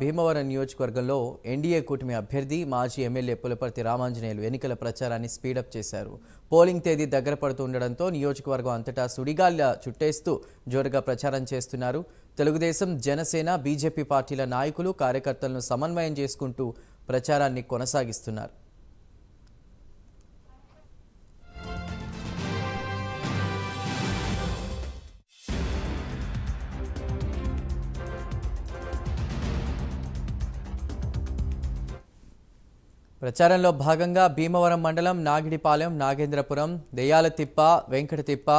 భీమవరం నియోజకవర్గంలో ఎన్డీఏ కూటమి అభ్యర్థి మాజీ ఎమ్మెల్యే పులపర్తి రామాంజనేయులు ఎన్నికల ప్రచారాన్ని స్పీడప్ చేశారు. పోలింగ్ తేదీ దగ్గర పడుతుండడంతో నియోజకవర్గం అంతటా సుడిగాళ్ల చుట్టేస్తూ జోరుగా ప్రచారం చేస్తున్నారు. తెలుగుదేశం, జనసేన, బీజేపీ పార్టీల నాయకులు, కార్యకర్తలను సమన్వయం చేసుకుంటూ ప్రచారాన్ని కొనసాగిస్తున్నారు. ప్రచారంలో భాగంగా భీమవరం మండలం నాగిడిపాలెం, నాగేంద్రపురం, దెయ్యాలతిప్ప, వెంకటతిప్ప,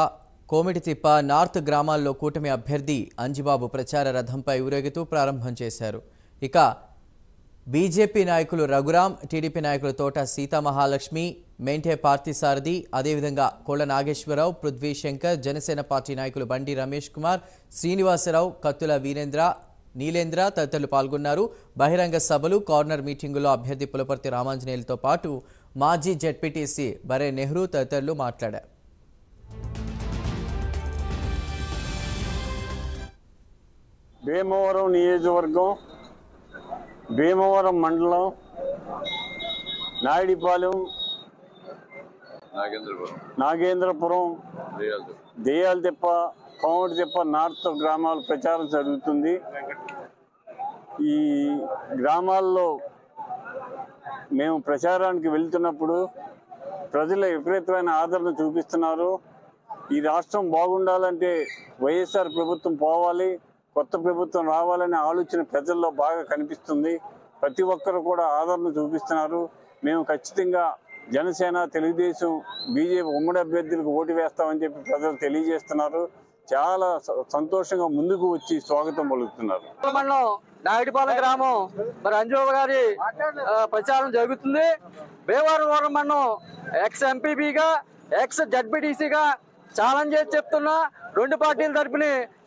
కోమిటితిప్ప నార్త్ గ్రామాల్లో కూటమి అభ్యర్థి అంజిబాబు ప్రచార రథంపై ఊరేగుతూ ప్రారంభం చేశారు. ఇక బీజేపీ నాయకులు రఘురాం, టీడీపీ నాయకులు తోట సీతామహాలక్ష్మి, మెంటే పార్థిసారథి, అదేవిధంగా కోళ్ల నాగేశ్వరరావు, పృథ్వీ శంకర్, జనసేన పార్టీ నాయకులు బండి రమేష్ కుమార్, శ్రీనివాసరావు, కత్తుల నీలేంద్ర తదితరులు పాల్గొన్నారు. బహిరంగ సభలు, కార్నర్ మీటింగుల్లో అభ్యర్థి పులపర్తి రామాంజనేయులతో పాటు మాజీ జెడ్పీటీసీ బరే నెహ్రూ తదితరులు మాట్లాడారు. భీమవరం నియోజకవర్గం, భీమవరం మండలం, నాయుడిపాలెం, నాగేంద్రపురం, దెయ్యాలతిప్ప, కోమిటితిప్ప నార్త్ గ్రామాల ప్రచారం జరుగుతుంది. ఈ గ్రామాల్లో మేము ప్రచారానికి వెళ్తున్నప్పుడు ప్రజల విపరీతమైన ఆదరణ చూపిస్తున్నారు. ఈ రాష్ట్రం బాగుండాలంటే వైఎస్ఆర్ ప్రభుత్వం పోవాలి, కొత్త ప్రభుత్వం రావాలనే ఆలోచన ప్రజల్లో బాగా కనిపిస్తుంది. ప్రతి ఒక్కరు కూడా ఆదరణ చూపిస్తున్నారు. మేము ఖచ్చితంగా జనసేన, తెలుగుదేశం, బీజేపీ ఉమ్మడి అభ్యర్థులకు ఓటు వేస్తామని చెప్పి ప్రజలు తెలియజేస్తున్నారు. చాలా సంతోషంగా ముందుకు వచ్చి స్వాగతం పలుకుతున్నారు. నాయుడిపాలెం గ్రామం మరి అంజబాబు గారి ప్రచారం జరుగుతుంది. భీమవరం మండలం ఎక్స్ ఎంపీపీగా, ఎక్స్ జడ్పీటీసీగా ఛాలెంజ్ చేసి చెప్తున్నా. రెండు పార్టీల తరపున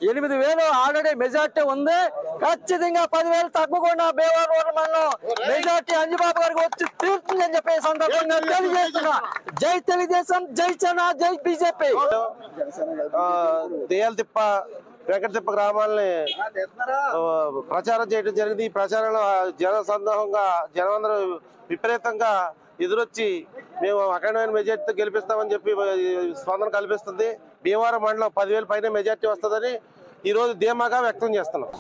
8,000 ఆల్రెడీ మెజార్టీ ఉంది. ఖచ్చితంగా 10,000 తగ్గకుండా భీమవరం మండలం మెజార్టీ అంజబాబు గారికి వచ్చి తీరుతుందని చెప్పే సందర్భంగా తెలియజేస్తున్నా. జై తెలుగుదేశం, జై జన, జై బీజేపీ. దెయ్యాలతిప్ప, వెంకటతిప్ప గ్రామాలని ప్రచారం చేయడం జరిగింది. ఈ ప్రచారంలో జన సందోహంగా జనమందరూ విపరీతంగా ఎదురొచ్చి మేము అఖండమైన మెజార్టీతో గెలిపిస్తామని చెప్పి స్పందన కల్పిస్తుంది. భీమవరం మండలం 10,000 పైన మెజార్టీ వస్తుందని ఈరోజు ధీమాగా వ్యక్తం చేస్తున్నాం.